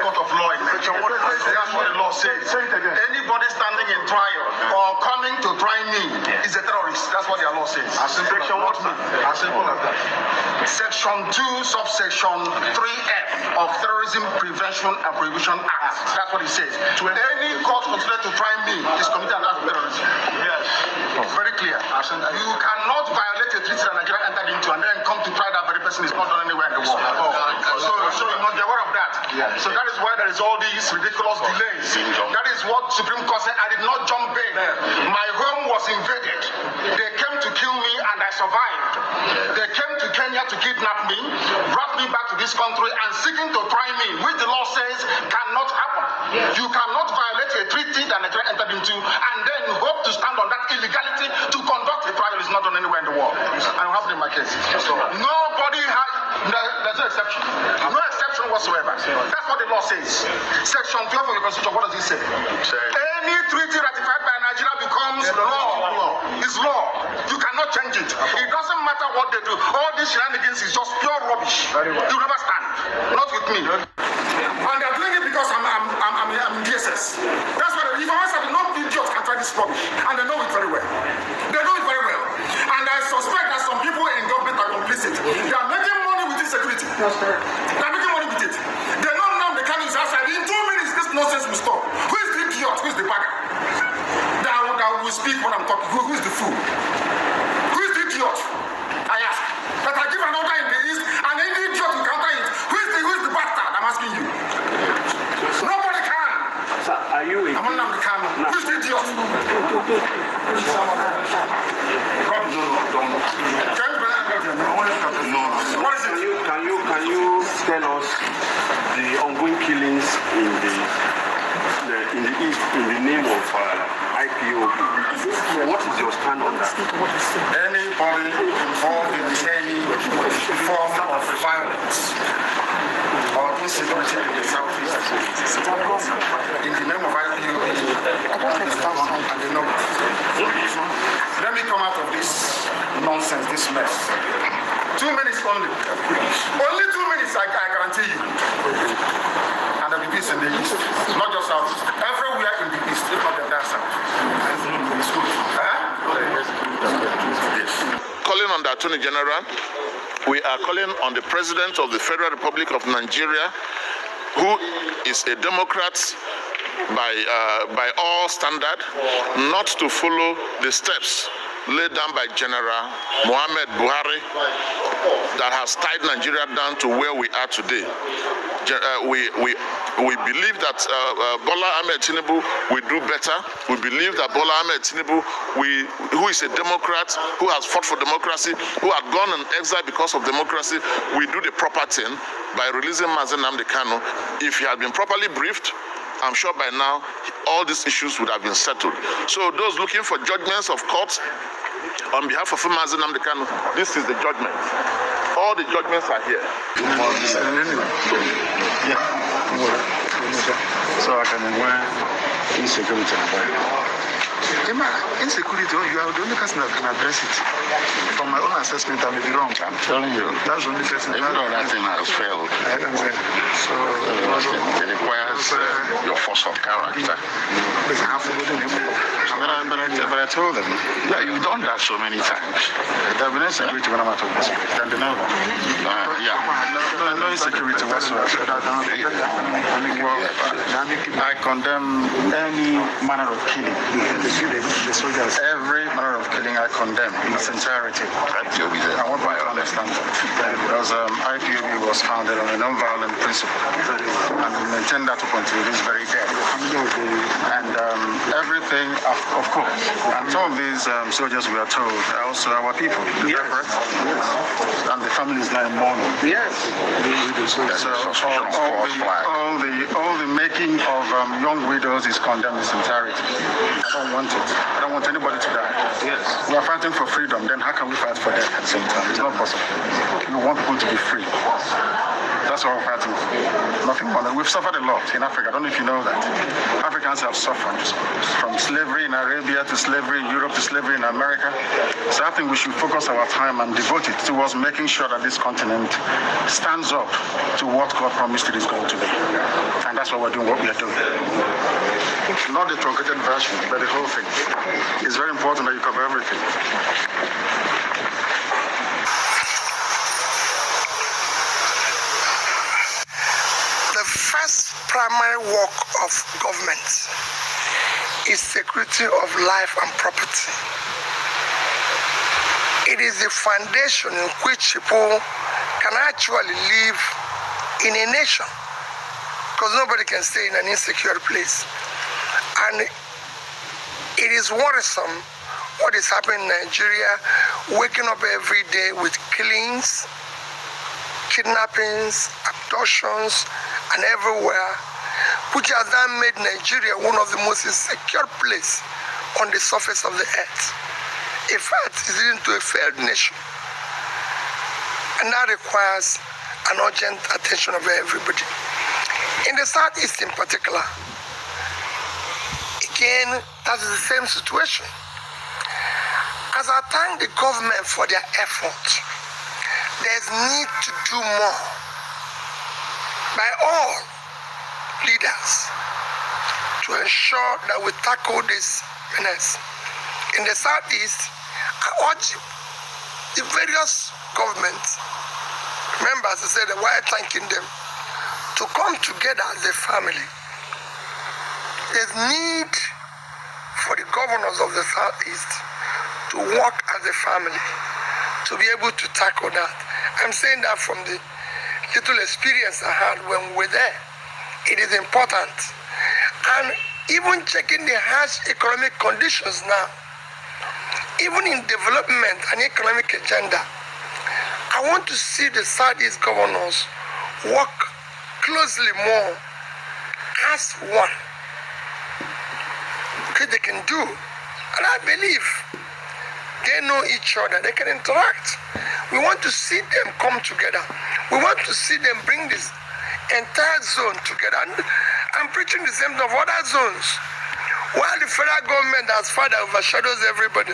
court of law in Nigeria. That's what the law says. Anybody standing in trial or coming to try me is a terrorist. That's what their law says. Section what mean? As simple as that. Section 2, subsection 3F of Terrorism Prevention and Prohibition Act. That's what it says. Any court considered to try me is committed an act of terrorism. Yes. Very clear. You cannot violate a treaty that Nigeria entered into and then come to try that very person is not done anywhere in the world. So you must be aware of that. Yes. So that is why there is all these ridiculous delays. That is what Supreme Court said. I did not jump in. My home was invaded. They came to kill me and I survived. They came to Kenya to kidnap me, brought me back to this country and seeking to try me, which the law says cannot happen. You cannot violate a treaty that Nigeria entered into and then hope to stand on that illegality to conduct a trial is not done anywhere in the world. I'm happy in my case. Nobody has, there's no exception. No exception whatsoever. That's what the law says. Section 12 of the Constitution, what does it say? Any treaty ratified by Nigeria becomes law. It's law. You cannot change it. It doesn't matter what they do. All these shenanigans is just pure rubbish. You never stand. Not with me. And they're doing it because I'm in DSS. That's why if I said no idiots can try this rubbish, and they know it very well. They know it very well. And I suspect that some people in government are complicit. They are making money with insecurity. They are making money with it. They know now the can is outside. In 2 minutes, this nonsense will stop. Who is the idiot? Who is the bagger? That will speak when I'm talking. Who is the fool? Who is the idiot? I ask. That I give an order in the east, and any idiot will counter it. Who is the bastard? I'm asking you. Nobody can. Sir, are you a... I'm on the camera. No. Who is the idiot? What is it? Can you tell us the ongoing killings in the east in the name of IPOB? What is your stand on that? Anybody involved in any form of violence or insecurity in the southeast in the name of IPOB and the north. Let me come out of this nonsense, this mess. 2 minutes only. Only 2 minutes, I guarantee you. And there'll be peace in the east. Not just south. Everywhere in the east, if not the dancer. Calling on the Attorney General, we are calling on the President of the Federal Republic of Nigeria, who is a Democrat by all standard, not to follow the steps laid down by General Muhammad Buhari that has tied Nigeria down to where we are today. We believe that Bola Ahmed Tinubu will do better. We believe that Bola Ahmed Tinubu, who is a Democrat, who has fought for democracy, who had gone in exile because of democracy, will do the proper thing by releasing Mazen Nnamdi Kanu. If he had been properly briefed, I'm sure by now all these issues would have been settled. So those looking for judgments of courts on behalf of Mazen Nnamdi Kanu, this is the judgment. All the judgments are here. So I can wear insecurity. Insecurity, you are the only person that can address it. From my own assessment, I may be wrong. I'm telling you. That's the only person. Even though that thing has failed. I don't say. So it requires your force of character. But I told them, yeah, you've done that so many times. There will be no insecurity when I'm out of this place. Can deny that. No insecurity whatsoever. I condemn any manner of killing. The soldiers, every manner of killing I condemn in its entirety. I want to understand that. Because IPOB was founded on a non-violent principle. And we maintain that up until this very day. And everything, of course. And some of these soldiers, we are told, are also our people. Yes. And the family is now in mourning. Yes. So all the making of young widows is condemned in its entirety. I don't want it. I don't want anybody to die. Yes. We are fighting for freedom, then how can we fight for death at the same time? It's not possible. We want people to be free. That's what we're fighting for. Nothing more. We've suffered a lot in Africa. I don't know if you know that. Africans have suffered from slavery in Arabia to slavery in Europe to slavery in America. So I think we should focus our time and devote it towards making sure that this continent stands up to what God promised it is going to be. Thank you. That's why we're doing what we are doing. Not the truncated version, but the whole thing. It's very important that you cover everything. The first primary work of government is security of life and property. It is the foundation in which people can actually live in a nation, because nobody can stay in an insecure place. And it is worrisome what is happening in Nigeria, waking up every day with killings, kidnappings, abductions, and everywhere, which has now made Nigeria one of the most insecure places on the surface of the earth. In fact, it's leading to a failed nation. And that requires an urgent attention of everybody. In the Southeast in particular, again, that is the same situation. As I thank the government for their effort, there's need to do more by all leaders to ensure that we tackle this menace. In the Southeast, I urge the various governments, remember, as I said, while thanking them, to come together as a family. There's need for the governors of the Southeast to work as a family to be able to tackle that. I'm saying that from the little experience I had when we were there. It is important. And even checking the harsh economic conditions now, even in development and economic agenda, I want to see the Southeast governors work closely more as one, because they can do. And I believe they know each other, they can interact. We want to see them come together. We want to see them bring this entire zone together. And I'm preaching the same thing of other zones. While the federal government has far that overshadows everybody,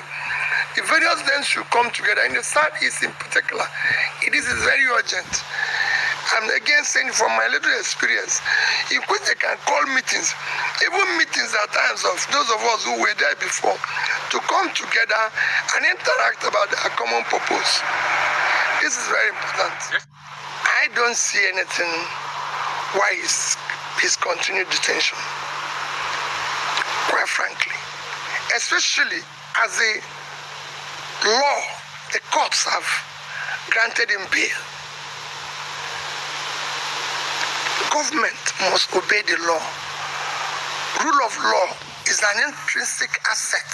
the various lands should come together. In the Southeast in particular, it is very urgent. I'm again saying from my little experience, in which they can call meetings, even meetings at times of those of us who were there before, to come together and interact about a common purpose. This is very important. Yes. I don't see anything why his continued detention, quite frankly, especially as the law, the courts have granted him bail. Government must obey the law. Rule of law is an intrinsic asset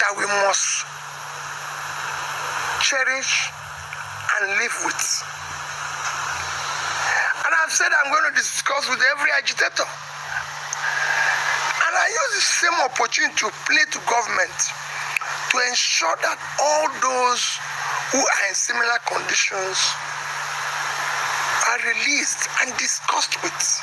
that we must cherish and live with. And I've said I'm going to discuss with every agitator. And I use the same opportunity to play to government to ensure that all those who are in similar conditions are released and discussed with.